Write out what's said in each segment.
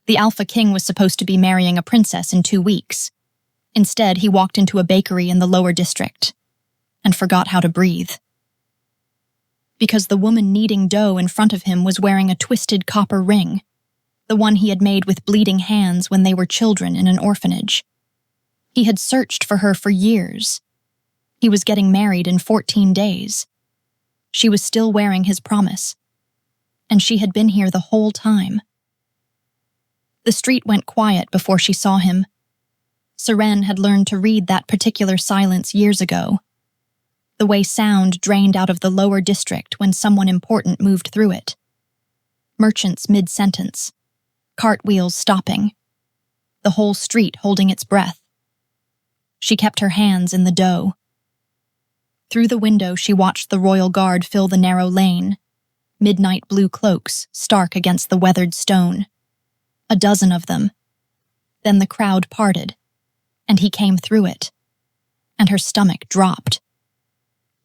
The Alpha King was supposed to be marrying a princess in 2 weeks. Instead, he walked into a bakery in the lower district and forgot how to breathe. Because the woman kneading dough in front of him was wearing a twisted copper ring, the one he had made with bleeding hands when they were children in an orphanage. He had searched for her for years. He was getting married in 14 days. She was still wearing his promise, and she had been here the whole time. The street went quiet before she saw him. Seren had learned to read that particular silence years ago, the way sound drained out of the lower district when someone important moved through it. Merchants mid-sentence, cartwheels stopping, the whole street holding its breath. She kept her hands in the dough. Through the window, she watched the royal guard fill the narrow lane, midnight blue cloaks stark against the weathered stone. A dozen of them. Then the crowd parted, and he came through it, and her stomach dropped.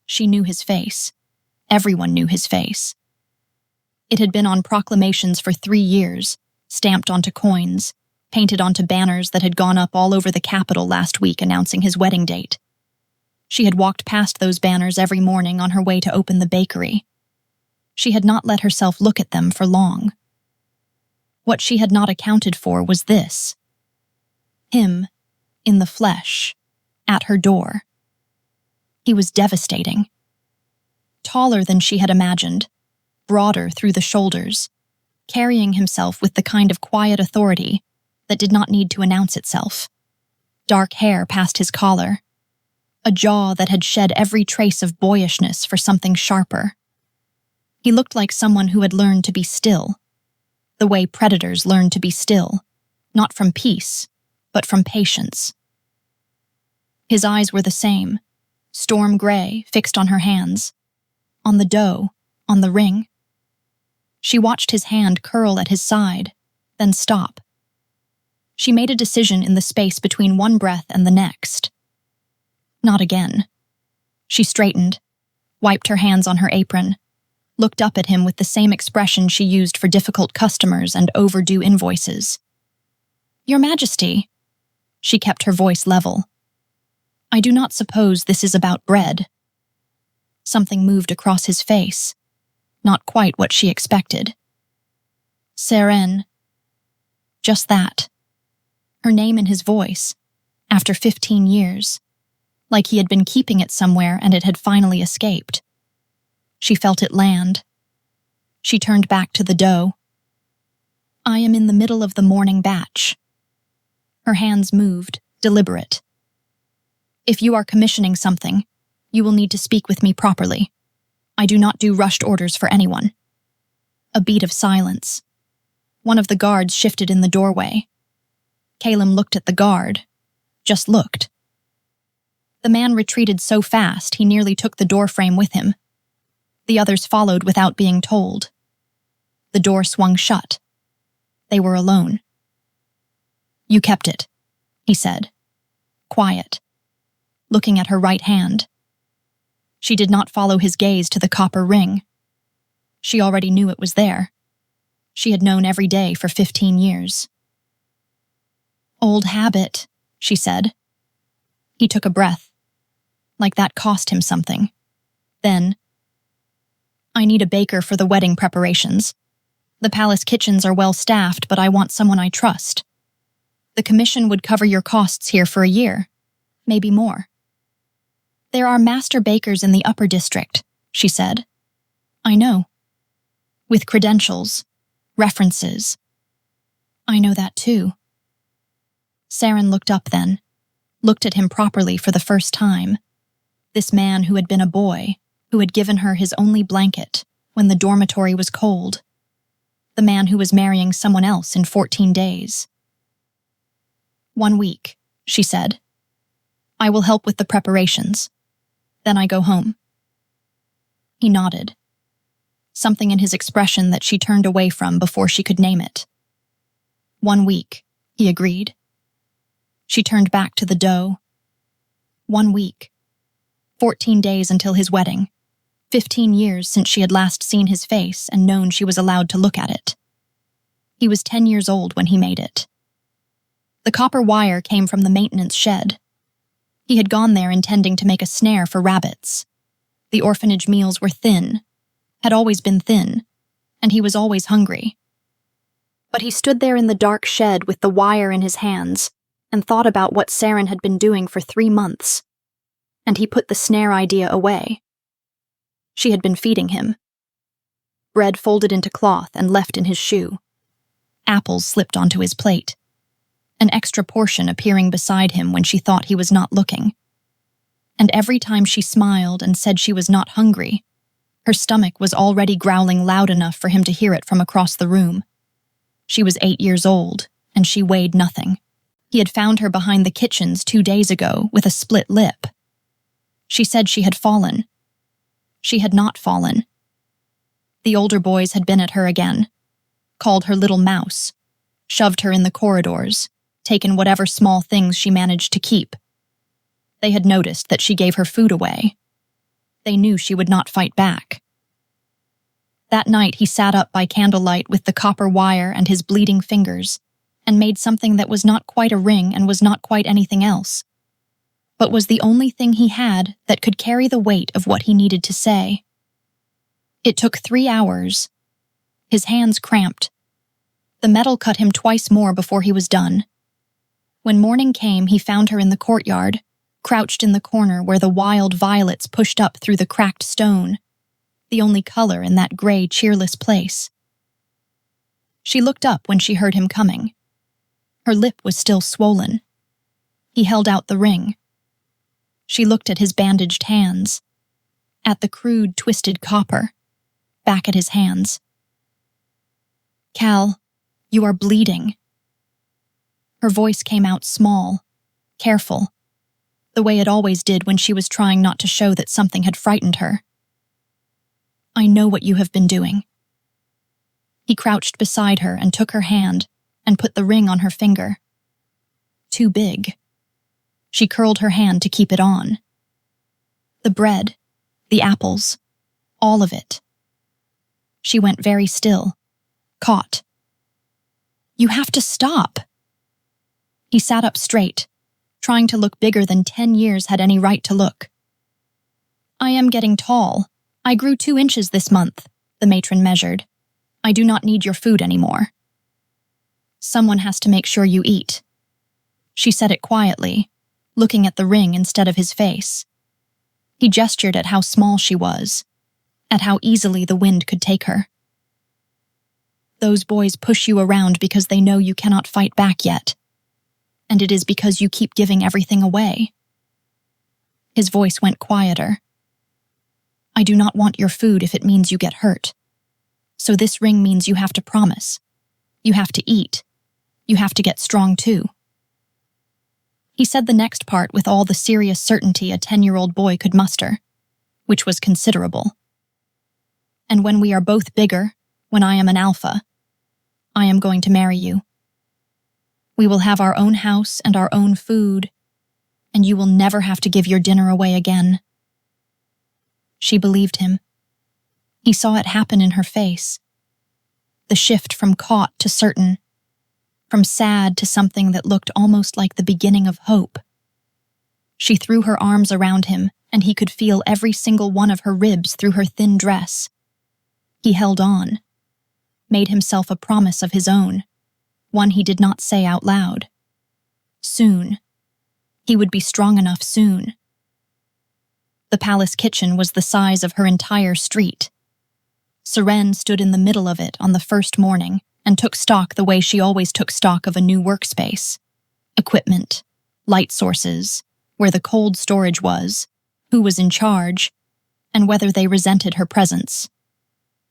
She knew his face. Everyone knew his face. It had been on proclamations for 3 years, stamped onto coins, painted onto banners that had gone up all over the capital last week announcing his wedding date. She had walked past those banners every morning on her way to open the bakery. She had not let herself look at them for long. What she had not accounted for was this. Him, in the flesh, at her door. He was devastating. Taller than she had imagined, broader through the shoulders, carrying himself with the kind of quiet authority that did not need to announce itself. Dark hair past his collar, a jaw that had shed every trace of boyishness for something sharper. He looked like someone who had learned to be still, the way predators learn to be still, not from peace, but from patience. His eyes were the same, storm gray, fixed on her hands, on the dough, on the ring. She watched his hand curl at his side, then stop. She made a decision in the space between one breath and the next. Not again. She straightened, wiped her hands on her apron, looked up at him with the same expression she used for difficult customers and overdue invoices. "Your Majesty," she kept her voice level. "I do not suppose this is about bread." Something moved across his face, not quite what she expected. Seren. Just that. Her name in his voice, after 15 years, like he had been keeping it somewhere and it had finally escaped. She felt it land. She turned back to the dough. "I am in the middle of the morning batch." Her hands moved, deliberate. "If you are commissioning something, you will need to speak with me properly. I do not do rushed orders for anyone." A beat of silence. One of the guards shifted in the doorway. Caleb looked at the guard. Just looked. The man retreated so fast he nearly took the doorframe with him. The others followed without being told. The door swung shut. They were alone. "You kept it," he said. Quiet. Looking at her right hand. She did not follow his gaze to the copper ring. She already knew it was there. She had known every day for 15 years. "Old habit," she said. He took a breath. Like that cost him something. Then, "I need a baker for the wedding preparations. The palace kitchens are well staffed, but I want someone I trust. The commission would cover your costs here for a year, maybe more." "There are master bakers in the upper district," she said. "I know. With credentials, references." "I know that too." Seren looked up then, looked at him properly for the first time. This man who had been a boy, who had given her his only blanket when the dormitory was cold. The man who was marrying someone else in 14 days. "1 week," she said. "I will help with the preparations. Then I go home." He nodded. Something in his expression that she turned away from before she could name it. 1 week, he agreed. She turned back to the dough. 1 week. 14 days until his wedding. 15 years since she had last seen his face and known she was allowed to look at it. He was 10 years old when he made it. The copper wire came from the maintenance shed. He had gone there intending to make a snare for rabbits. The orphanage meals were thin, had always been thin, and he was always hungry. But he stood there in the dark shed with the wire in his hands and thought about what Saren had been doing for 3 months. And he put the snare idea away. She had been feeding him. Bread folded into cloth and left in his shoe. Apples slipped onto his plate. An extra portion appearing beside him when she thought he was not looking. And every time she smiled and said she was not hungry, her stomach was already growling loud enough for him to hear it from across the room. She was 8 years old, and she weighed nothing. He had found her behind the kitchens 2 days ago with a split lip. She said she had fallen. She had not fallen. The older boys had been at her again, called her little mouse, shoved her in the corridors, taken whatever small things she managed to keep. They had noticed that she gave her food away. They knew she would not fight back. That night he sat up by candlelight with the copper wire and his bleeding fingers, and made something that was not quite a ring and was not quite anything else, but was the only thing he had that could carry the weight of what he needed to say. It took 3 hours. His hands cramped. The metal cut him twice more before he was done. When morning came, he found her in the courtyard, crouched in the corner where the wild violets pushed up through the cracked stone, the only color in that gray, cheerless place. She looked up when she heard him coming. Her lip was still swollen. He held out the ring. She looked at his bandaged hands, at the crude, twisted copper, back at his hands. "Cal, you are bleeding." Her voice came out small, careful, the way it always did when she was trying not to show that something had frightened her. "I know what you have been doing." He crouched beside her and took her hand and put the ring on her finger. Too big. She curled her hand to keep it on. The bread, the apples, all of it. She went very still, caught. "You have to stop." He sat up straight, trying to look bigger than 10 years had any right to look. "I am getting tall. I grew 2 inches this month," the matron measured. "I do not need your food anymore." "Someone has to make sure you eat." She said it quietly, looking at the ring instead of his face. He gestured at how small she was, at how easily the wind could take her. "Those boys push you around because they know you cannot fight back yet. And it is because you keep giving everything away." His voice went quieter. "I do not want your food if it means you get hurt. So this ring means you have to promise. You have to eat. You have to get strong too." He said the next part with all the serious certainty a 10-year-old boy could muster, which was considerable. "And when we are both bigger, when I am an alpha, I am going to marry you. We will have our own house and our own food, and you will never have to give your dinner away again." She believed him. He saw it happen in her face. The shift from caught to certain, from sad to something that looked almost like the beginning of hope. She threw her arms around him, and he could feel every single one of her ribs through her thin dress. He held on, made himself a promise of his own, one he did not say out loud. Soon. He would be strong enough soon. The palace kitchen was the size of her entire street. Seren stood in the middle of it on the first morning and took stock the way she always took stock of a new workspace. Equipment, light sources, where the cold storage was, who was in charge, and whether they resented her presence.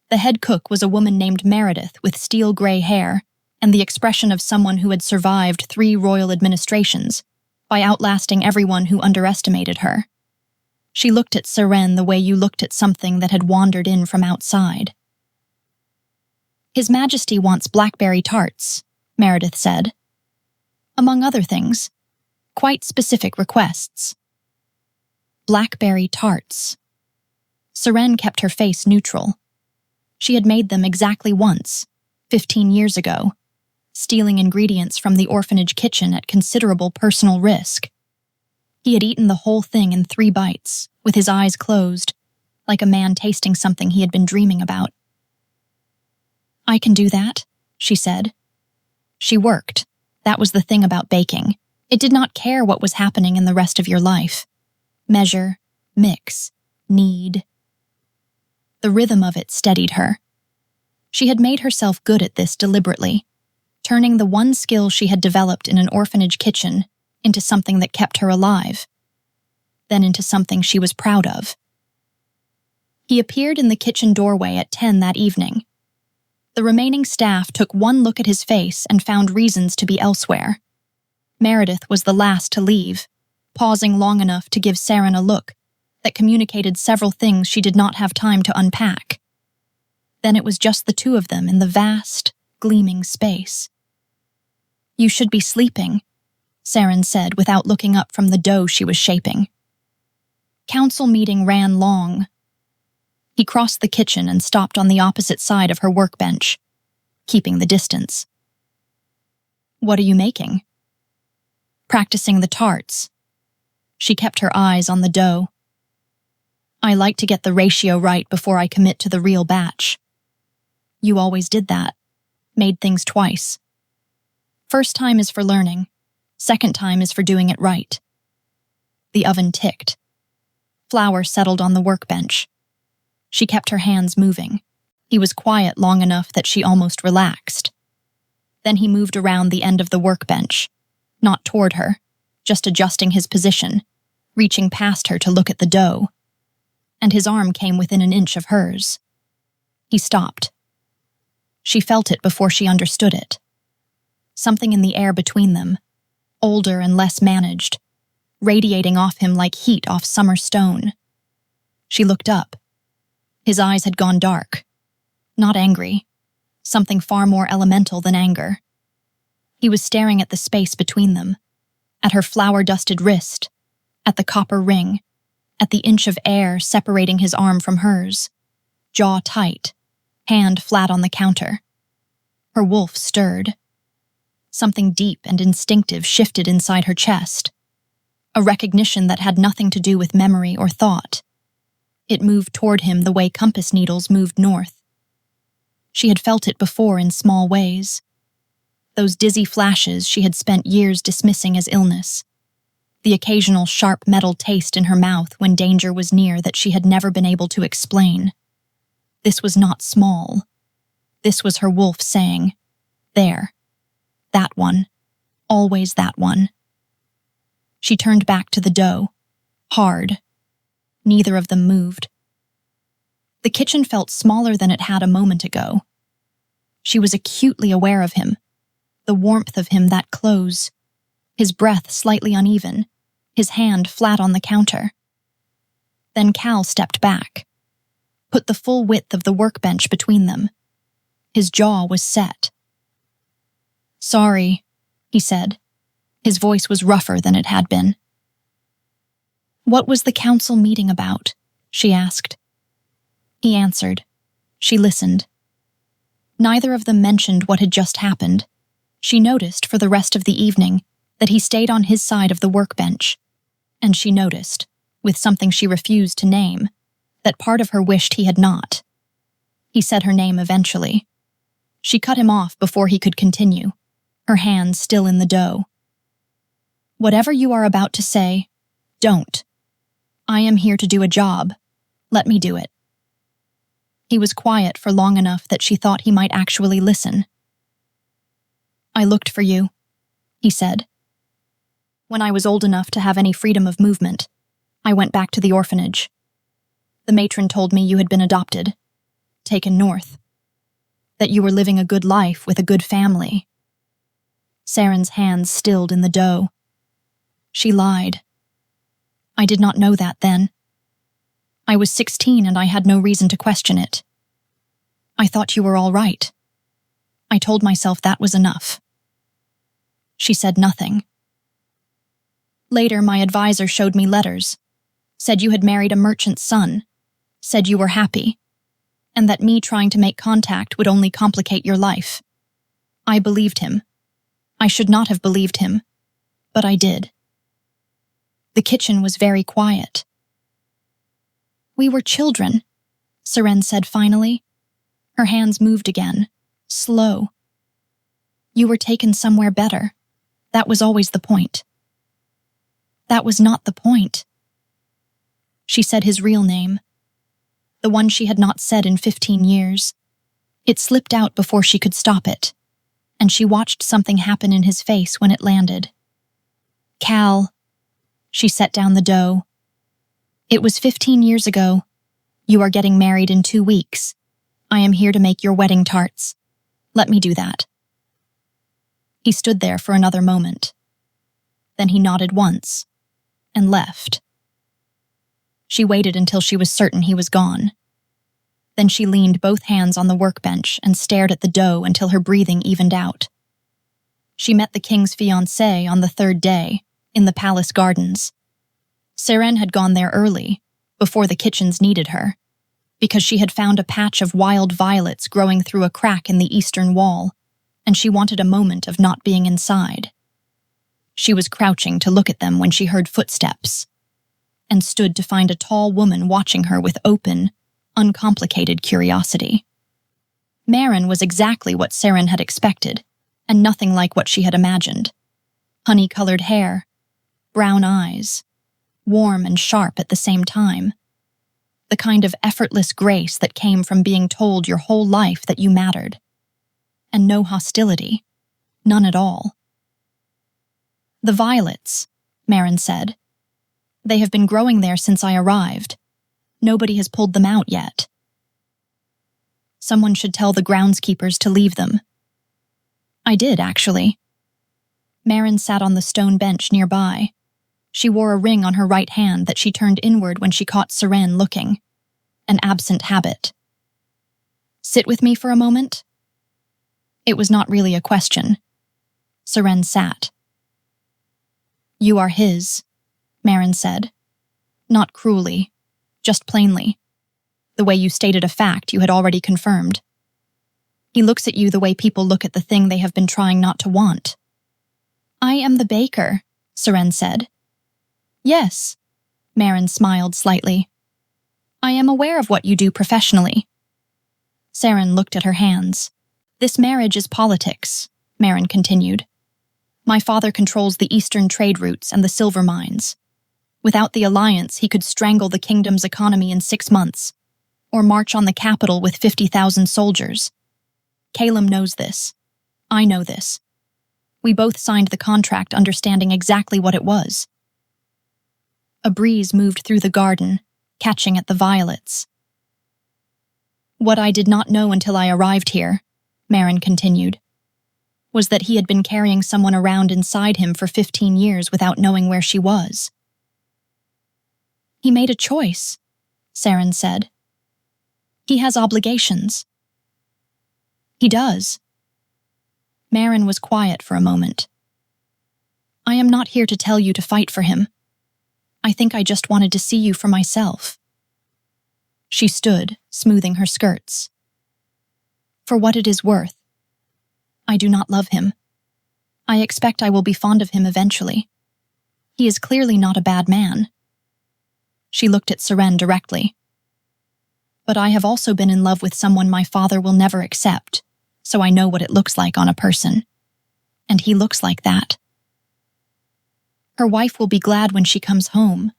The head cook was a woman named Meredith with steel gray hair and the expression of someone who had survived 3 royal administrations by outlasting everyone who underestimated her. She looked at Seren the way you looked at something that had wandered in from outside. "His Majesty wants blackberry tarts," Meredith said. "Among other things, quite specific requests." Blackberry tarts. Seren kept her face neutral. She had made them exactly once, 15 years ago, stealing ingredients from the orphanage kitchen at considerable personal risk. He had eaten the whole thing in 3 bites, with his eyes closed, like a man tasting something he had been dreaming about. "I can do that," she said. She worked. That was the thing about baking. It did not care what was happening in the rest of your life. Measure, mix, knead. The rhythm of it steadied her. She had made herself good at this deliberately, turning the one skill she had developed in an orphanage kitchen into something that kept her alive, then into something she was proud of. He appeared in the kitchen doorway at 10 that evening. The remaining staff took one look at his face and found reasons to be elsewhere. Meredith was the last to leave, pausing long enough to give Saren a look that communicated several things she did not have time to unpack. Then it was just the 2 of them in the vast, gleaming space. "You should be sleeping," Saren said without looking up from the dough she was shaping. Council meeting ran long. He crossed the kitchen and stopped on the opposite side of her workbench, keeping the distance. "What are you making?" "Practicing the tarts." She kept her eyes on the dough. "I like to get the ratio right before I commit to the real batch." "You always did that. Made things twice. First time is for learning. Second time is for doing it right." The oven ticked. Flour settled on the workbench. She kept her hands moving. He was quiet long enough that she almost relaxed. Then he moved around the end of the workbench, not toward her, just adjusting his position, reaching past her to look at the dough. And his arm came within an inch of hers. He stopped. She felt it before she understood it. Something in the air between them, older and less managed, radiating off him like heat off summer stone. She looked up. His eyes had gone dark. Not angry. Something far more elemental than anger. He was staring at the space between them, at her flour-dusted wrist, at the copper ring, at the inch of air separating his arm from hers, jaw tight, hand flat on the counter. Her wolf stirred. Something deep and instinctive shifted inside her chest, a recognition that had nothing to do with memory or thought. It moved toward him the way compass needles moved north. She had felt it before in small ways. Those dizzy flashes she had spent years dismissing as illness. The occasional sharp metal taste in her mouth when danger was near that she had never been able to explain. This was not small. This was her wolf saying, "There. That one. Always that one." She turned back to the dough. Hard. Neither of them moved. The kitchen felt smaller than it had a moment ago. She was acutely aware of him, the warmth of him that close, his breath slightly uneven, his hand flat on the counter. Then Cal stepped back, put the full width of the workbench between them. His jaw was set. "Sorry," he said. His voice was rougher than it had been. "What was the council meeting about?" she asked. He answered. She listened. Neither of them mentioned what had just happened. She noticed for the rest of the evening that he stayed on his side of the workbench. And she noticed, with something she refused to name, that part of her wished he had not. He said her name eventually. She cut him off before he could continue, her hands still in the dough. "Whatever you are about to say, don't. I am here to do a job. Let me do it." He was quiet for long enough that she thought he might actually listen. "I looked for you," he said. "When I was old enough to have any freedom of movement, I went back to the orphanage. The matron told me you had been adopted, taken north, that you were living a good life with a good family." Saren's hands stilled in the dough. She lied. "I did not know that then. I was 16 and I had no reason to question it. I thought you were all right. I told myself that was enough." She said nothing. "Later, my advisor showed me letters, said you had married a merchant's son, said you were happy, and that me trying to make contact would only complicate your life. I believed him, I should not have believed him, but I did. The kitchen was very quiet. We were children, Seren said finally. Her hands moved again, slow. You were taken somewhere better. That was always the point. That was not the point. She said his real name, the one she had not said in 15 years. It slipped out before she could stop it, and she watched something happen in his face when it landed. Cal. She set down the dough. It was 15 years ago. You are getting married in 2 weeks. I am here to make your wedding tarts. Let me do that. He stood there for another moment. Then he nodded once and left. She waited until she was certain he was gone. Then she leaned both hands on the workbench and stared at the dough until her breathing evened out. She met the king's fiancé on the 3rd day, in the palace gardens. Seren had gone there early, before the kitchens needed her, because she had found a patch of wild violets growing through a crack in the eastern wall, and she wanted a moment of not being inside. She was crouching to look at them when she heard footsteps, and stood to find a tall woman watching her with open, uncomplicated curiosity. Maren was exactly what Seren had expected, and nothing like what she had imagined. Honey-colored hair, brown eyes, warm and sharp at the same time. The kind of effortless grace that came from being told your whole life that you mattered. And no hostility, none at all. The violets, Maren said. They have been growing there since I arrived. Nobody has pulled them out yet. Someone should tell the groundskeepers to leave them. I did, actually. Maren sat on the stone bench nearby. She wore a ring on her right hand that she turned inward when she caught Seren looking. An absent habit. Sit with me for a moment? It was not really a question. Seren sat. You are his, Maren said. Not cruelly, just plainly. The way you stated a fact you had already confirmed. He looks at you the way people look at the thing they have been trying not to want. I am the baker, Seren said. Yes, Maren smiled slightly. I am aware of what you do professionally. Seren looked at her hands. This marriage is politics, Maren continued. My father controls the eastern trade routes and the silver mines. Without the alliance, he could strangle the kingdom's economy in 6 months, or march on the capital with 50,000 soldiers. Calum knows this. I know this. We both signed the contract understanding exactly what it was. A breeze moved through the garden, catching at the violets. What I did not know until I arrived here, Maren continued, was that he had been carrying someone around inside him for 15 years without knowing where she was. He made a choice, Seren said. He has obligations. He does. Maren was quiet for a moment. I am not here to tell you to fight for him. I think I just wanted to see you for myself. She stood, smoothing her skirts. For what it is worth. I do not love him. I expect I will be fond of him eventually. He is clearly not a bad man. She looked at Seren directly. But I have also been in love with someone my father will never accept, so I know what it looks like on a person. And he looks like that. Her wife will be glad when she comes home,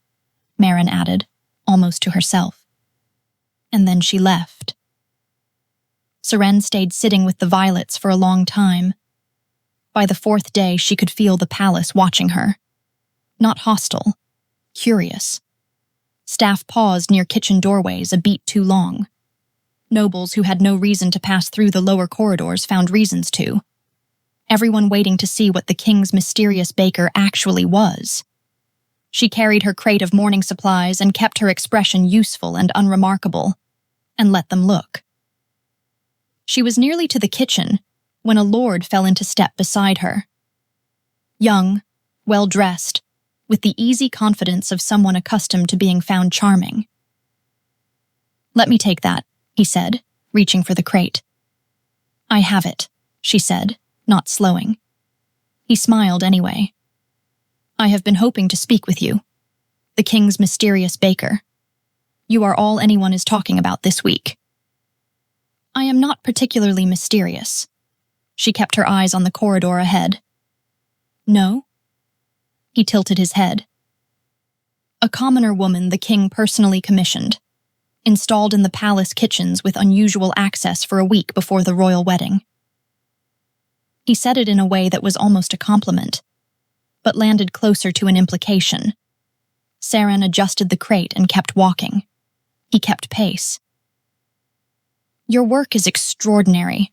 Maren added, almost to herself. And then she left. Seren stayed sitting with the violets for a long time. By the 4th day, she could feel the palace watching her. Not hostile, curious. Staff paused near kitchen doorways a beat too long. Nobles who had no reason to pass through the lower corridors found reasons to. Everyone waiting to see what the king's mysterious baker actually was. She carried her crate of morning supplies and kept her expression useful and unremarkable, and let them look. She was nearly to the kitchen when a lord fell into step beside her. Young, well-dressed, with the easy confidence of someone accustomed to being found charming. Let me take that, he said, reaching for the crate. I have it, she said, not slowing. He smiled anyway. "I have been hoping to speak with you. The king's mysterious baker. You are all anyone is talking about this week." "I am not particularly mysterious." She kept her eyes on the corridor ahead. "No?" He tilted his head. "A commoner woman the king personally commissioned, installed in the palace kitchens with unusual access for a week before the royal wedding." He said it in a way that was almost a compliment, but landed closer to an implication. Saren adjusted the crate and kept walking. He kept pace. "Your work is extraordinary.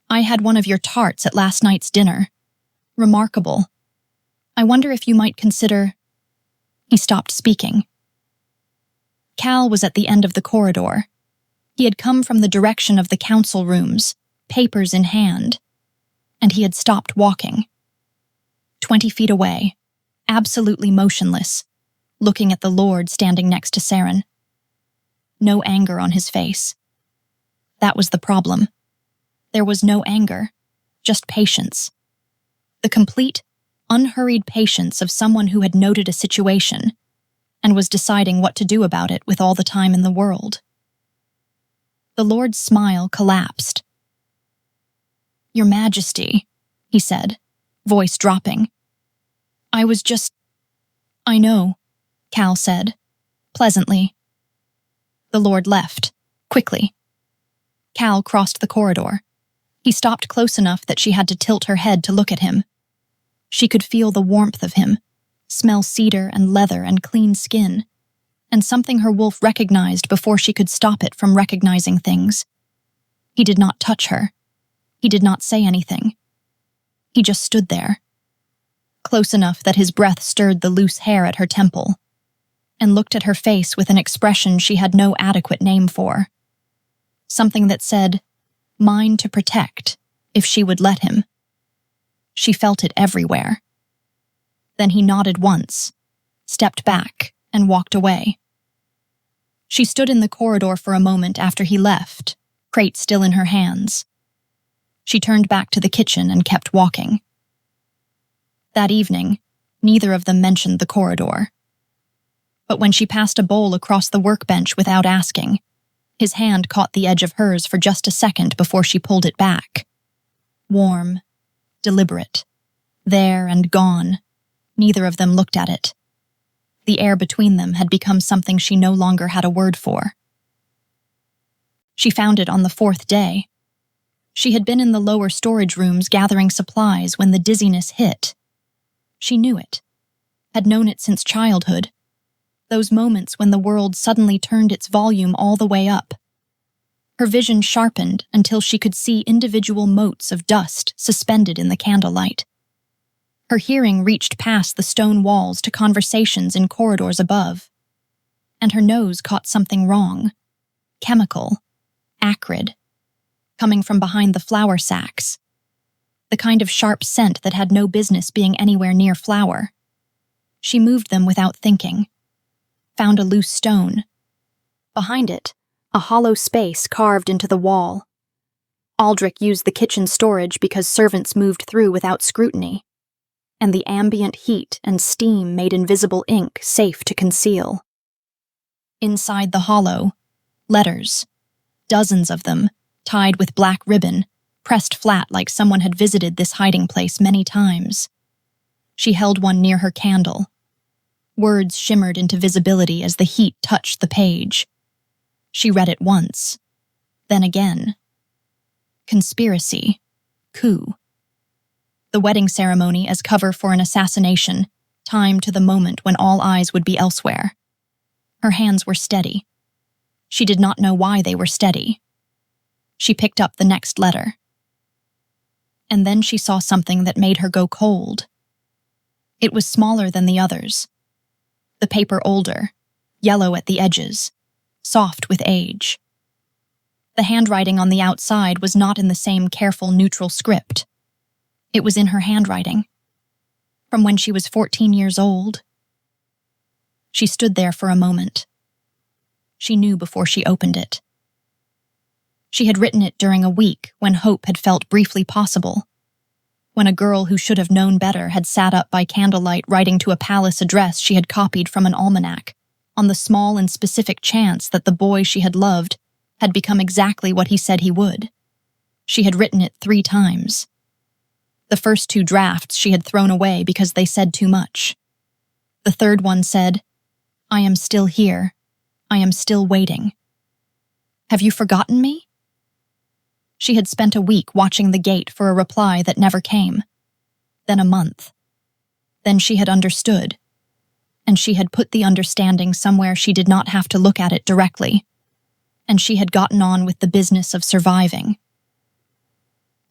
I had one of your tarts at last night's dinner. Remarkable. I wonder if you might consider—" He stopped speaking. Cal was at the end of the corridor. He had come from the direction of the council rooms, papers in hand, and he had stopped walking. 20 feet away, absolutely motionless, looking at the Lord standing next to Saren. No anger on his face. That was the problem. There was no anger, just patience. The complete, unhurried patience of someone who had noted a situation and was deciding what to do about it with all the time in the world. The Lord's smile collapsed. "Your Majesty," he said, voice dropping. "I know," Cal said, pleasantly. The Lord left, quickly. Cal crossed the corridor. He stopped close enough that she had to tilt her head to look at him. She could feel the warmth of him, smell cedar and leather and clean skin, and something her wolf recognized before she could stop it from recognizing things. He did not touch her. He did not say anything. He just stood there, close enough that his breath stirred the loose hair at her temple, and looked at her face with an expression she had no adequate name for. Something that said, "Mine to protect," if she would let him. She felt it everywhere. Then he nodded once, stepped back, and walked away. She stood in the corridor for a moment after he left, crate still in her hands. She turned back to the kitchen and kept walking. That evening, neither of them mentioned the corridor. But when she passed a bowl across the workbench without asking, his hand caught the edge of hers for just a second before she pulled it back. Warm, deliberate, there and gone. Neither of them looked at it. The air between them had become something she no longer had a word for. She found it on the 4th day. She had been in the lower storage rooms gathering supplies when the dizziness hit. She knew it, had known it since childhood. Those moments when the world suddenly turned its volume all the way up. Her vision sharpened until she could see individual motes of dust suspended in the candlelight. Her hearing reached past the stone walls to conversations in corridors above. And her nose caught something wrong. Chemical. Acrid. Coming from behind the flour sacks. The kind of sharp scent that had no business being anywhere near flour. She moved them without thinking. Found a loose stone. Behind it, a hollow space carved into the wall. Aldrich used the kitchen storage because servants moved through without scrutiny, and the ambient heat and steam made invisible ink safe to conceal. Inside the hollow, letters, dozens of them, tied with black ribbon, pressed flat like someone had visited this hiding place many times. She held one near her candle. Words shimmered into visibility as the heat touched the page. She read it once, then again. Conspiracy. Coup. The wedding ceremony as cover for an assassination, timed to the moment when all eyes would be elsewhere. Her hands were steady. She did not know why they were steady. She picked up the next letter. And then she saw something that made her go cold. It was smaller than the others. The paper older, yellow at the edges, soft with age. The handwriting on the outside was not in the same careful, neutral script. It was in her handwriting. From when she was 14 years old. She stood there for a moment. She knew before she opened it. She had written it during a week when hope had felt briefly possible. when a girl who should have known better had sat up by candlelight writing to a palace address she had copied from an almanac, on the small and specific chance that the boy she had loved had become exactly what he said he would. She had written it 3 times. The first 2 drafts she had thrown away because they said too much. The third one said, "I am still here. I am still waiting. Have you forgotten me?" She had spent a week watching the gate for a reply that never came. Then a month. Then she had understood. And she had put the understanding somewhere she did not have to look at it directly. And she had gotten on with the business of surviving.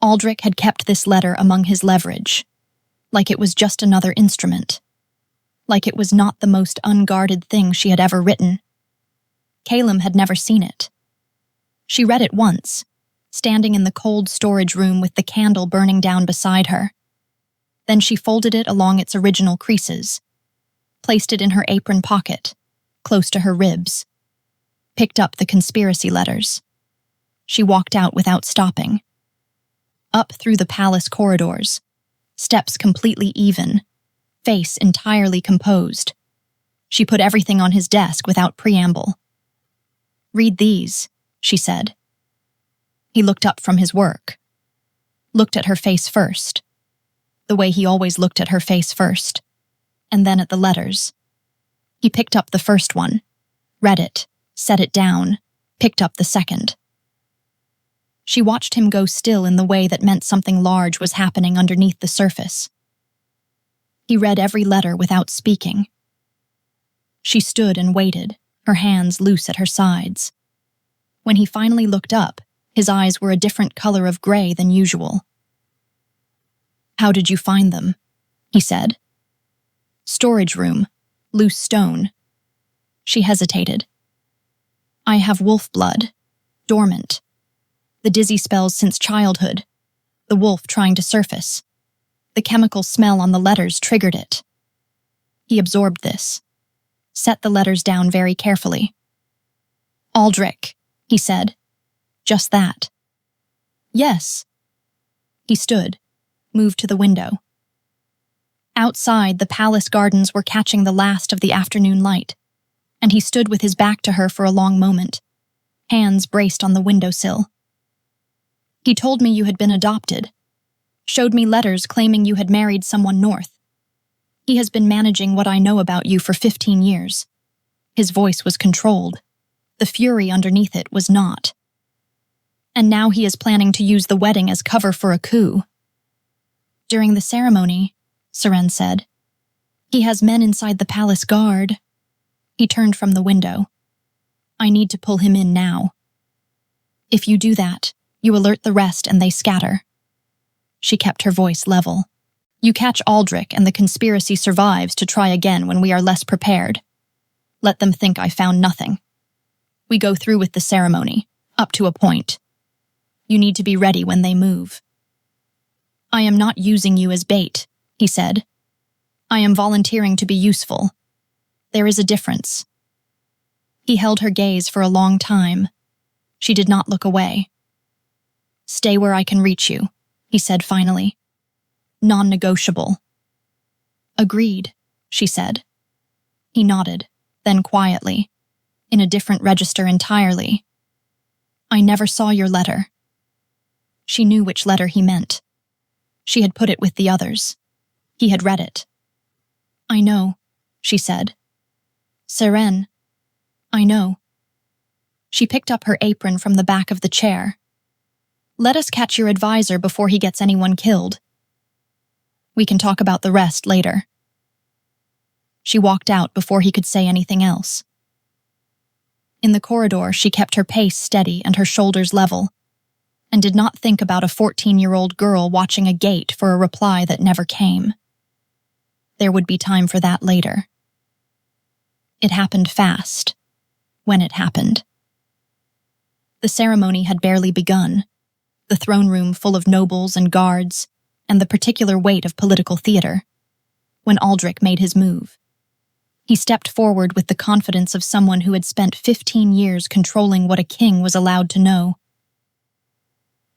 Aldrich had kept this letter among his leverage, like it was just another instrument, like it was not the most unguarded thing she had ever written. Calum had never seen it. She read it once, standing in the cold storage room with the candle burning down beside her. Then she folded it along its original creases, placed it in her apron pocket, close to her ribs, picked up the conspiracy letters. She walked out without stopping. Up through the palace corridors, steps completely even, face entirely composed. She put everything on his desk without preamble. "Read these," she said. He looked up from his work, looked at her face first, the way he always looked at her face first, and then at the letters. He picked up the first one, read it, set it down, picked up the second. She watched him go still in the way that meant something large was happening underneath the surface. He read every letter without speaking. She stood and waited, her hands loose at her sides. When he finally looked up, his eyes were a different color of gray than usual. "How did you find them?" he said. "Storage room, loose stone." She hesitated. "I have wolf blood, dormant. The dizzy spells since childhood, the wolf trying to surface. The chemical smell on the letters triggered it." He absorbed this, set the letters down very carefully. "Aldrich," he said. Just that. "Yes." He stood, moved to the window. Outside, the palace gardens were catching the last of the afternoon light, and he stood with his back to her for a long moment, hands braced on the windowsill. "He told me you had been adopted, showed me letters claiming you had married someone north. He has been managing what I know about you for 15 years. His voice was controlled. The fury underneath it was not. And now he is planning to use the wedding as cover for a coup." "During the ceremony," Seren said, "he has men inside the palace guard." He turned from the window. "I need to pull him in now. If you do that, you alert the rest and they scatter." She kept her voice level. "You catch Aldrich and the conspiracy survives to try again when we are less prepared. Let them think I found nothing. We go through with the ceremony, up to a point. You need to be ready when they move." "I am not using you as bait," he said. "I am volunteering to be useful. There is a difference." He held her gaze for a long time. She did not look away. "Stay where I can reach you," he said finally. "Non-negotiable." "Agreed," she said. He nodded, then quietly, in a different register entirely. "I never saw your letter." She knew which letter he meant. She had put it with the others. He had read it. "I know," she said. "Seren, I know." She picked up her apron from the back of the chair. "Let us catch your advisor before he gets anyone killed. We can talk about the rest later." She walked out before he could say anything else. In the corridor, she kept her pace steady and her shoulders level, and did not think about a 14-year-old girl watching a gate for a reply that never came. There would be time for that later. It happened fast, when it happened. The ceremony had barely begun, the throne room full of nobles and guards, and the particular weight of political theater, when Aldrich made his move. He stepped forward with the confidence of someone who had spent 15 years controlling what a king was allowed to know.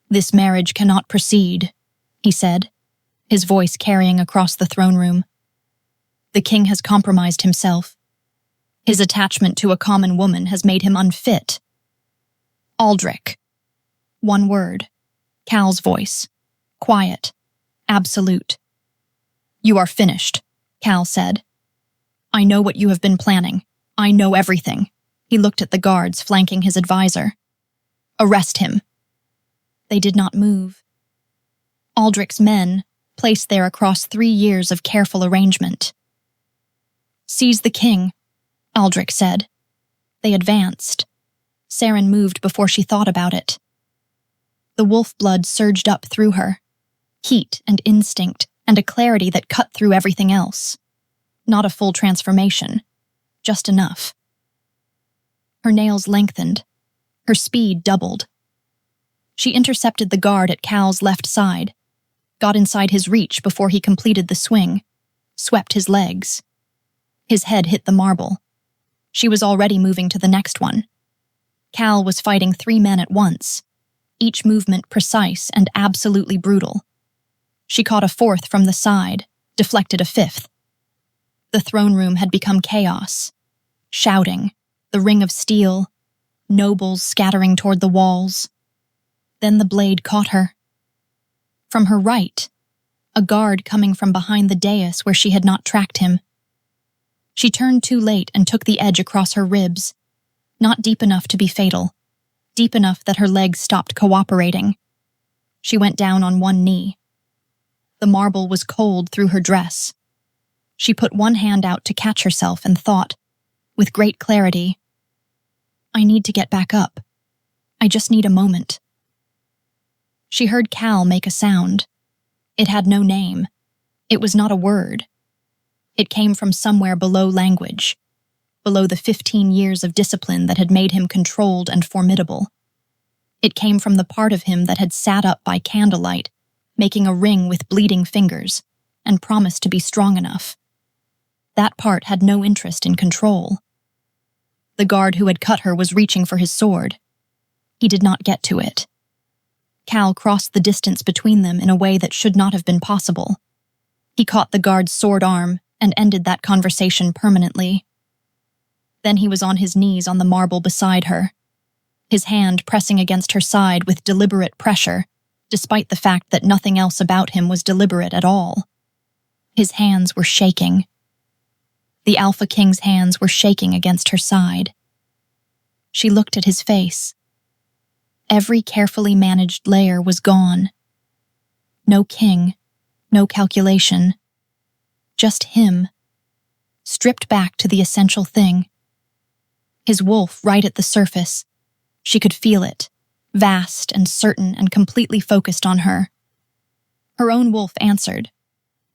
"This marriage cannot proceed," he said. his voice carrying across the throne room. The king has compromised himself. His attachment to a common woman has made him unfit. Aldrich. One word. Cal's voice. Quiet. Absolute. You are finished, Cal said. I know what you have been planning. I know everything. He looked at the guards flanking his advisor. Arrest him. They did not move. Aldrich's men, placed there across 3 years of careful arrangement. Seize the king, Aldrich said. They advanced. Saren moved before she thought about it. The wolf blood surged up through her. Heat and instinct and a clarity that cut through everything else. Not a full transformation. Just enough. Her nails lengthened. Her speed doubled. She intercepted the guard at Cal's left side, got inside his reach before he completed the swing, swept his legs. His head hit the marble. She was already moving to the next one. Cal was fighting 3 men at once, each movement precise and absolutely brutal. She caught a 4th from the side, deflected a 5th. The throne room had become chaos. Shouting, the ring of steel, nobles scattering toward the walls. Then the blade caught her. From her right, a guard coming from behind the dais where she had not tracked him. She turned too late and took the edge across her ribs, not deep enough to be fatal, deep enough that her legs stopped cooperating. She went down on one knee. The marble was cold through her dress. She put one hand out to catch herself and thought, with great clarity, I need to get back up. I just need a moment. She heard Cal make a sound. It had no name. It was not a word. It came from somewhere below language, below the 15 years of discipline that had made him controlled and formidable. It came from the part of him that had sat up by candlelight, making a ring with bleeding fingers, and promised to be strong enough. That part had no interest in control. The guard who had cut her was reaching for his sword. He did not get to it. Cal crossed the distance between them in a way that should not have been possible. He caught the guard's sword arm and ended that conversation permanently. Then he was on his knees on the marble beside her, his hand pressing against her side with deliberate pressure, despite the fact that nothing else about him was deliberate at all. His hands were shaking. The Alpha King's hands were shaking against her side. She looked at his face. Every carefully managed layer was gone. No king, no calculation. Just him, stripped back to the essential thing. His wolf right at the surface. She could feel it, vast and certain and completely focused on her. Her own wolf answered,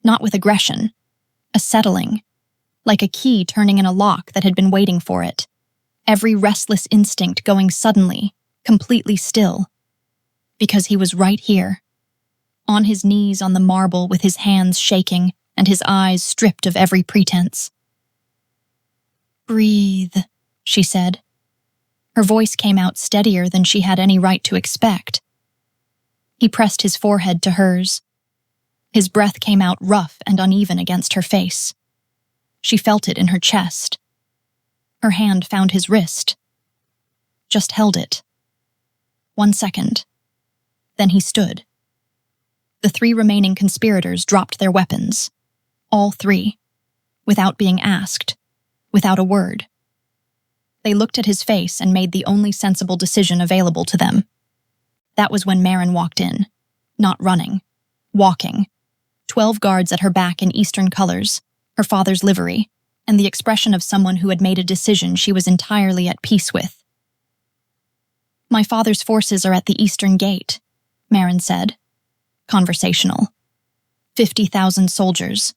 not with aggression, a settling, like a key turning in a lock that had been waiting for it, every restless instinct going suddenly, completely still, because he was right here, on his knees on the marble with his hands shaking and his eyes stripped of every pretense. Breathe, she said. Her voice came out steadier than she had any right to expect. He pressed his forehead to hers. His breath came out rough and uneven against her face. She felt it in her chest. Her hand found his wrist. Just held it. 1 second. Then he stood. The 3 remaining conspirators dropped their weapons. All 3. Without being asked. Without a word. They looked at his face and made the only sensible decision available to them. That was when Marin walked in. Not running. Walking. 12 guards at her back in Eastern colors, her father's livery, and the expression of someone who had made a decision she was entirely at peace with. My father's forces are at the Eastern Gate, Marin said. Conversational. 50,000 soldiers.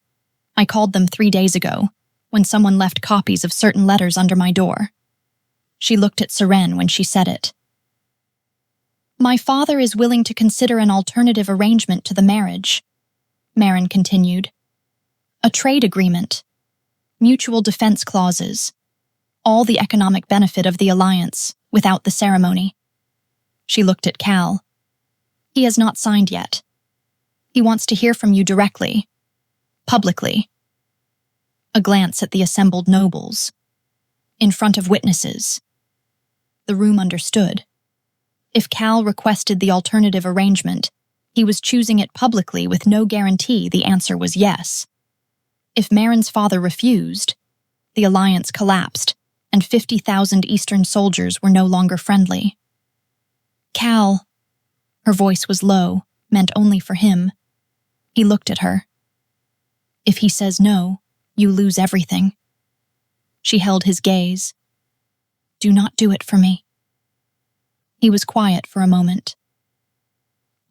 I called them 3 days ago, when someone left copies of certain letters under my door. She looked at Seren when she said it. My father is willing to consider an alternative arrangement to the marriage, Marin continued. A trade agreement. Mutual defense clauses. All the economic benefit of the alliance, without the ceremony. She looked at Cal. He has not signed yet. He wants to hear from you directly, publicly. A glance at the assembled nobles. In front of witnesses. The room understood. If Cal requested the alternative arrangement, he was choosing it publicly with no guarantee the answer was yes. If Marin's father refused, the alliance collapsed, and 50,000 Eastern soldiers were no longer friendly. Cal, her voice was low, meant only for him. He looked at her. If he says no, you lose everything. She held his gaze. Do not do it for me. He was quiet for a moment.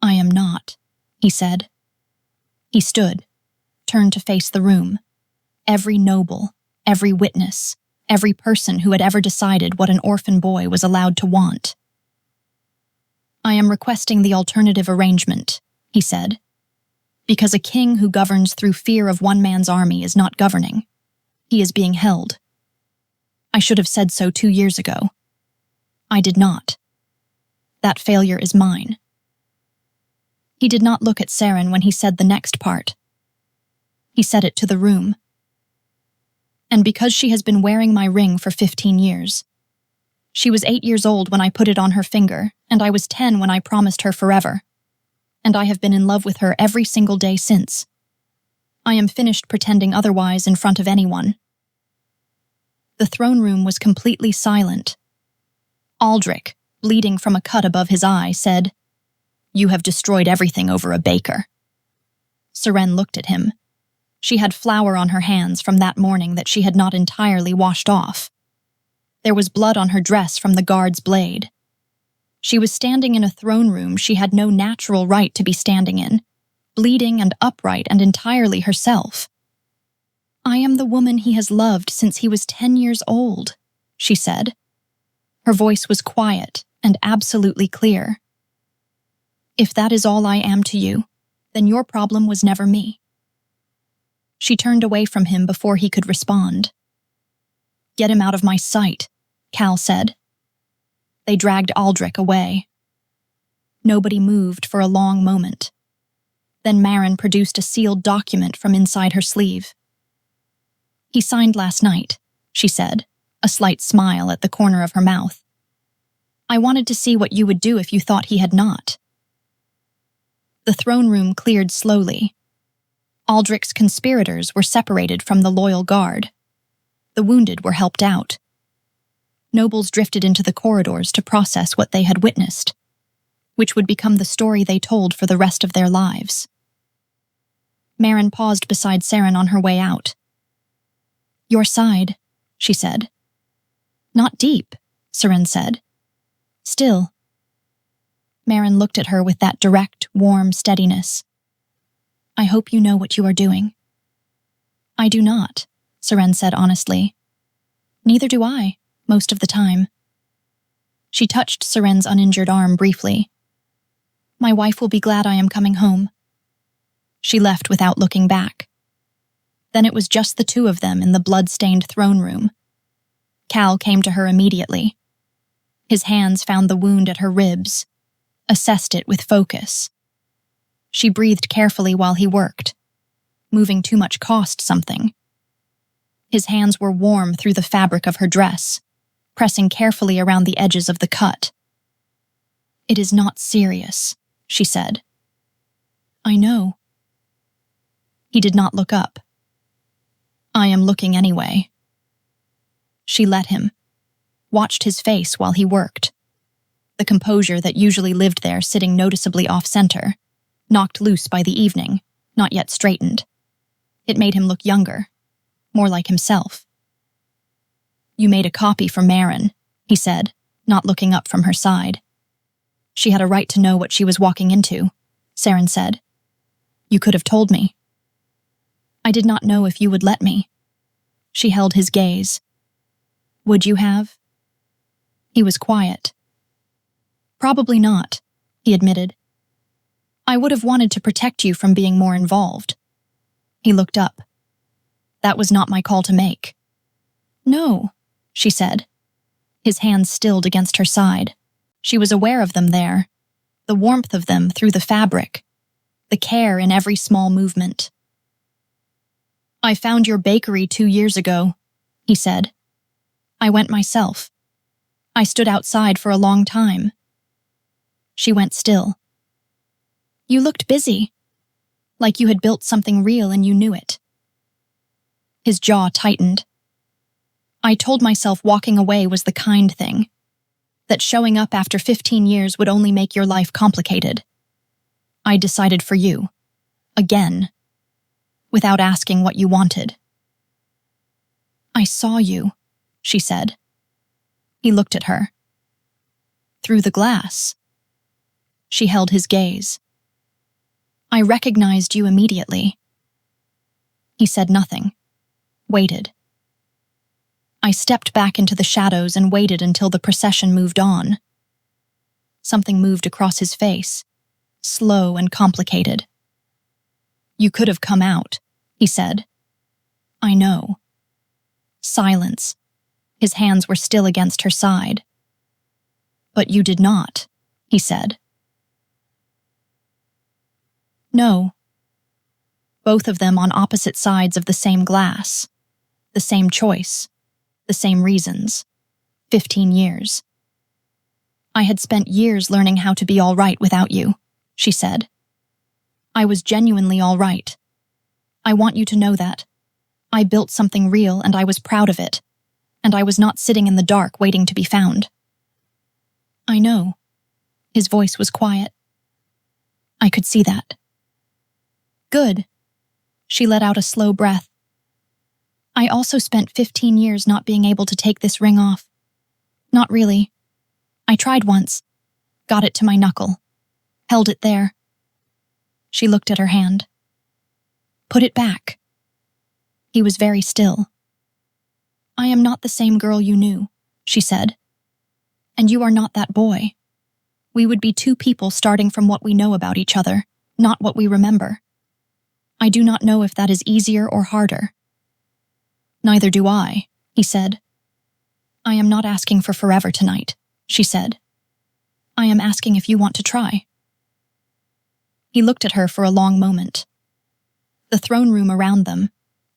I am not, he said. He stood, turned to face the room. Every noble, every witness, every person who had ever decided what an orphan boy was allowed to want. I am requesting the alternative arrangement, he said, because a king who governs through fear of one man's army is not governing. He is being held. I should have said so 2 years ago. I did not. That failure is mine. He did not look at Saren when he said the next part. He said it to the room. And because she has been wearing my ring for 15 years. She was 8 years old when I put it on her finger, and I was 10 when I promised her forever. And I have been in love with her every single day since. I am finished pretending otherwise in front of anyone. The throne room was completely silent. Aldrich, bleeding from a cut above his eye, said, You have destroyed everything over a baker. Seren looked at him. She had flour on her hands from that morning that she had not entirely washed off. There was blood on her dress from the guard's blade. She was standing in a throne room she had no natural right to be standing in, bleeding and upright and entirely herself. I am the woman he has loved since he was 10 years old, she said. Her voice was quiet and absolutely clear. If that is all I am to you, then your problem was never me. She turned away from him before he could respond. Get him out of my sight, Cal said. They dragged Aldrich away. Nobody moved for a long moment. Then Marin produced a sealed document from inside her sleeve. He signed last night, she said, a slight smile at the corner of her mouth. I wanted to see what you would do if you thought he had not. The throne room cleared slowly. Aldrich's conspirators were separated from the loyal guard. The wounded were helped out. Nobles drifted into the corridors to process what they had witnessed, which would become the story they told for the rest of their lives. Marin paused beside Saren on her way out. Your side, she said. Not deep, Saren said. Still. Marin looked at her with that direct, warm steadiness. I hope you know what you are doing. I do not, Saren said honestly. Neither do I, most of the time. She touched Saren's uninjured arm briefly. My wife will be glad I am coming home. She left without looking back. Then it was just the two of them in the blood-stained throne room. Cal came to her immediately. His hands found the wound at her ribs, assessed it with focus. She breathed carefully while he worked. Moving too much cost something. His hands were warm through the fabric of her dress, pressing carefully around the edges of the cut. It is not serious, she said. I know. He did not look up. I am looking anyway. She let him, watched his face while he worked. The composure that usually lived there sitting noticeably off-center, knocked loose by the evening, not yet straightened. It made him look younger, more like himself. You made a copy for Marin, he said, not looking up from her side. She had a right to know what she was walking into, Saren said. You could have told me. I did not know if you would let me. She held his gaze. Would you have? He was quiet. Probably not, he admitted. I would have wanted to protect you from being more involved. He looked up. That was not my call to make. No, she said. His hands stilled against her side. She was aware of them there, the warmth of them through the fabric. the care in every small movement. "I found your bakery 2 years ago," he said. "I went myself. I stood outside for a long time." She went still. "You looked busy, like you had built something real and you knew it." His jaw tightened. "I told myself walking away was the kind thing, that showing up after 15 years would only make your life complicated. I decided for you, again, without asking what you wanted." "I saw you," she said. He looked at her. "Through the glass." She held his gaze. "I recognized you immediately." He said nothing, waited. "I stepped back into the shadows and waited until the procession moved on." Something moved across his face, slow and complicated. "You could have come out," he said. "I know." Silence. His hands were still against her side. "But you did not," he said. "No." Both of them on opposite sides of the same glass. The same choice. The same reasons. 15 years. "I had spent years learning how to be all right without you," she said. "I was genuinely all right. I want you to know that. I built something real and I was proud of it. And I was not sitting in the dark waiting to be found." "I know." His voice was quiet. "I could see that." "Good." She let out a slow breath. "I also spent 15 years not being able to take this ring off. Not really. I tried once. Got it to my knuckle. Held it there." She looked at her hand. "Put it back." He was very still. "I am not the same girl you knew," she said. "And you are not that boy. We would be two people starting from what we know about each other, not what we remember. I do not know if that is easier or harder." "Neither do I," he said. "I am not asking for forever tonight," she said. "I am asking if you want to try." He looked at her for a long moment. The throne room around them,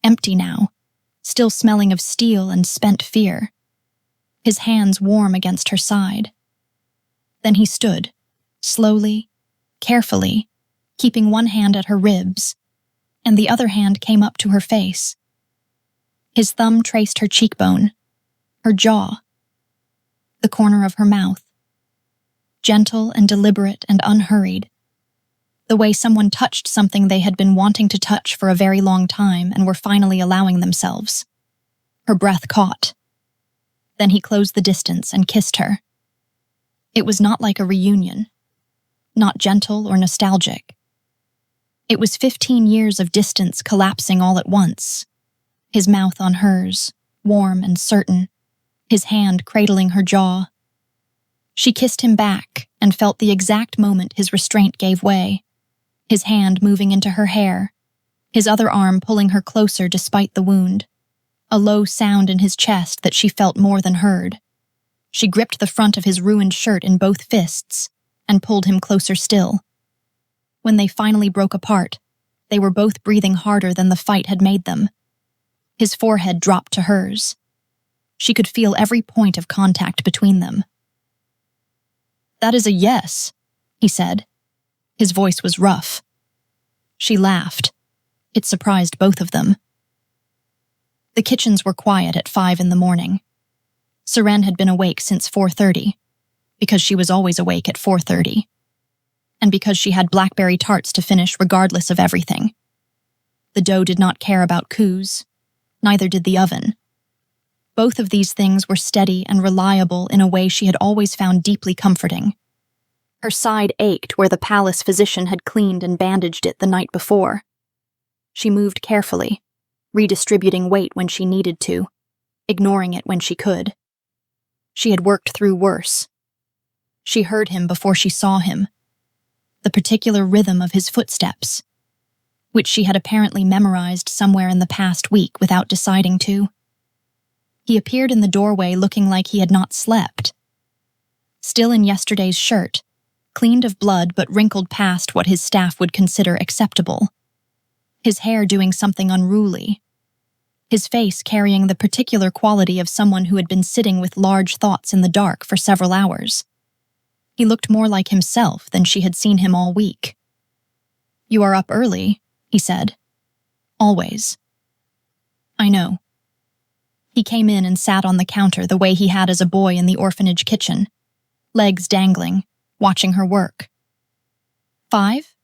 empty now, still smelling of steel and spent fear. His hands warm against her side. Then he stood, slowly, carefully, keeping one hand at her ribs, and the other hand came up to her face. His thumb traced her cheekbone, her jaw, the corner of her mouth. Gentle and deliberate and unhurried. The way someone touched something they had been wanting to touch for a very long time and were finally allowing themselves. Her breath caught. Then he closed the distance and kissed her. It was not like a reunion, not gentle or nostalgic. It was 15 years of distance collapsing all at once, his mouth on hers, warm and certain, his hand cradling her jaw. She kissed him back and felt the exact moment his restraint gave way, his hand moving into her hair, his other arm pulling her closer despite the wound, a low sound in his chest that she felt more than heard. She gripped the front of his ruined shirt in both fists and pulled him closer still. When they finally broke apart, they were both breathing harder than the fight had made them. His forehead dropped to hers. She could feel every point of contact between them. "That is a yes," he said. His voice was rough. She laughed. It surprised both of them. The kitchens were quiet at 5 in the morning. Seren had been awake since 4:30, because she was always awake at 4:30, and because she had blackberry tarts to finish regardless of everything. The dough did not care about coups, neither did the oven. Both of these things were steady and reliable in a way she had always found deeply comforting. Her side ached where the palace physician had cleaned and bandaged it the night before. She moved carefully, redistributing weight when she needed to, ignoring it when she could. She had worked through worse. She heard him before she saw him, the particular rhythm of his footsteps, which she had apparently memorized somewhere in the past week without deciding to. He appeared in the doorway looking like he had not slept. Still in yesterday's shirt, cleaned of blood but wrinkled past what his staff would consider acceptable. His hair doing something unruly. His face carrying the particular quality of someone who had been sitting with large thoughts in the dark for several hours. He looked more like himself than she had seen him all week. "You are up early," he said. "Always." "I know." He came in and sat on the counter the way he had as a boy in the orphanage kitchen, legs dangling, watching her work. 5?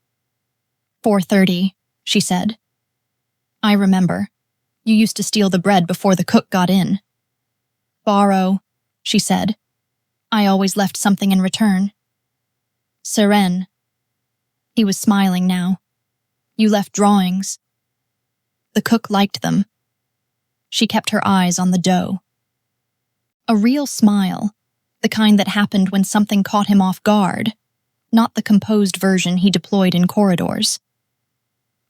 4:30, she said. "I remember. You used to steal the bread before the cook got in." "Borrow," she said. "I always left something in return." "Seren." He was smiling now. "You left drawings." The cook liked them. She kept her eyes on the dough. A real smile, the kind that happened when something caught him off guard, not the composed version he deployed in corridors.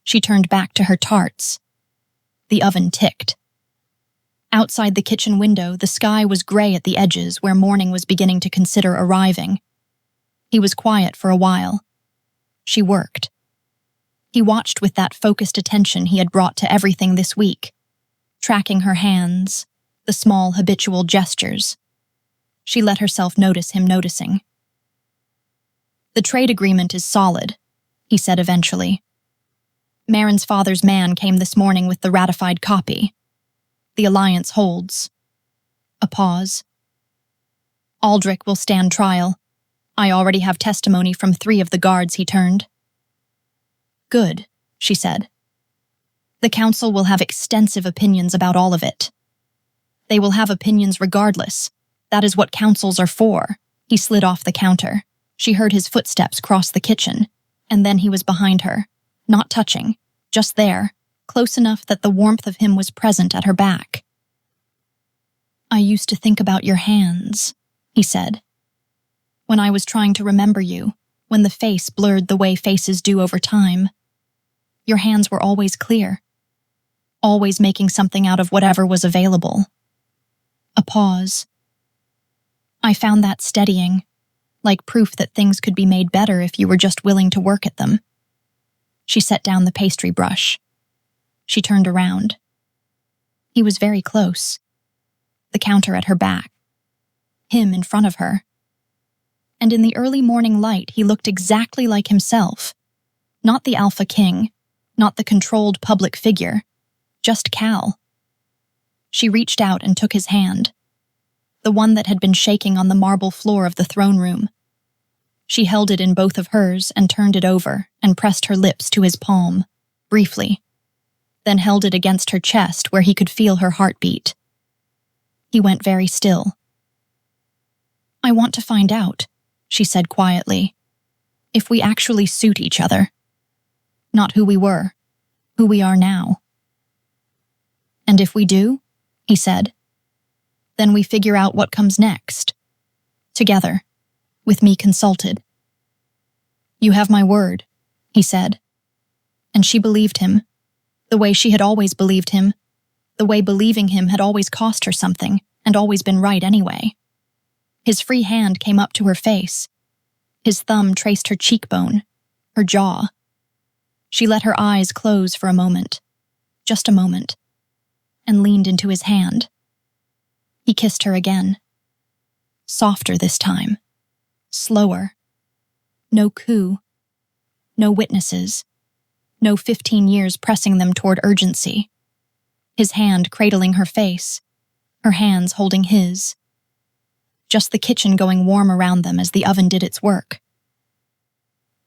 She turned back to her tarts. The oven ticked. Outside the kitchen window, the sky was gray at the edges where morning was beginning to consider arriving. He was quiet for a while. She worked. He watched with that focused attention he had brought to everything this week, tracking her hands, the small habitual gestures. She let herself notice him noticing. "The trade agreement is solid," he said eventually. "Marin's father's man came this morning with the ratified copy. The alliance holds." A pause. "Aldrich will stand trial. I already have testimony from 3 of the guards he turned." "Good," she said. "The council will have extensive opinions about all of it." "They will have opinions regardless. That is what councils are for." He slid off the counter. She heard his footsteps cross the kitchen, and then he was behind her, not touching, just there, close enough that the warmth of him was present at her back. "I used to think about your hands," he said. "When I was trying to remember you, when the face blurred the way faces do over time. Your hands were always clear, always making something out of whatever was available." A pause. "I found that steadying, like proof that things could be made better if you were just willing to work at them." She set down the pastry brush. She turned around. He was very close. The counter at her back. Him in front of her. And in the early morning light, he looked exactly like himself. Not the alpha king, not the controlled public figure, just Cal. She reached out and took his hand, the one that had been shaking on the marble floor of the throne room. She held it in both of hers and turned it over and pressed her lips to his palm, briefly, then held it against her chest where he could feel her heartbeat. He went very still. "I want to find out," she said quietly, "if we actually suit each other. Not who we were, who we are now." "And if we do," he said, "then we figure out what comes next. Together, with me consulted." "You have my word," he said. And she believed him, the way she had always believed him, the way believing him had always cost her something and always been right anyway. His free hand came up to her face. His thumb traced her cheekbone, her jaw. She let her eyes close for a moment, just a moment, and leaned into his hand. He kissed her again. Softer this time. Slower. No coup. No witnesses. No 15 years pressing them toward urgency. His hand cradling her face, her hands holding his. Just the kitchen going warm around them as the oven did its work.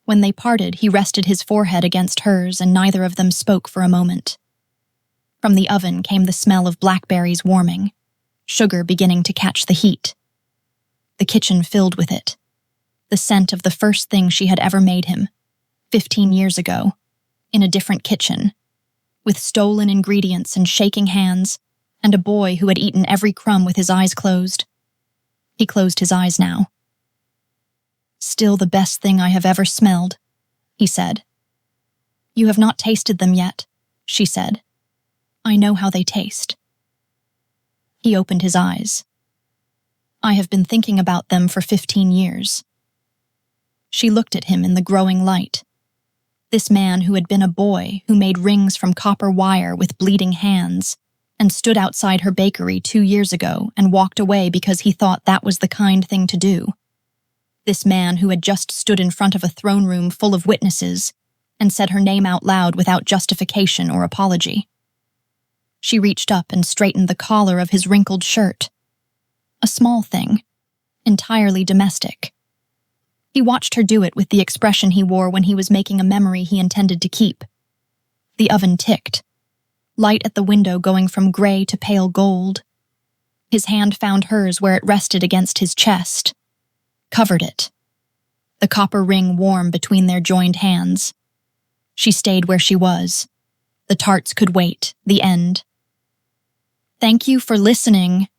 When they parted, he rested his forehead against hers and neither of them spoke for a moment. From the oven came the smell of blackberries warming, sugar beginning to catch the heat. The kitchen filled with it. The scent of the first thing she had ever made him, 15 years ago, in a different kitchen, with stolen ingredients and shaking hands, and a boy who had eaten every crumb with his eyes closed. He closed his eyes now. "Still the best thing I have ever smelled," he said. "You have not tasted them yet," she said. "I know how they taste." He opened his eyes. "I have been thinking about them for 15 years. She looked at him in the growing light. This man who had been a boy who made rings from copper wire with bleeding hands and stood outside her bakery 2 years ago and walked away because he thought that was the kind thing to do. This man who had just stood in front of a throne room full of witnesses and said her name out loud without justification or apology. She reached up and straightened the collar of his wrinkled shirt. A small thing, entirely domestic. He watched her do it with the expression he wore when he was making a memory he intended to keep. The oven ticked, light at the window going from gray to pale gold. His hand found hers where it rested against his chest, covered it, the copper ring warm between their joined hands. She stayed where she was. The tarts could wait, the end. Thank you for listening.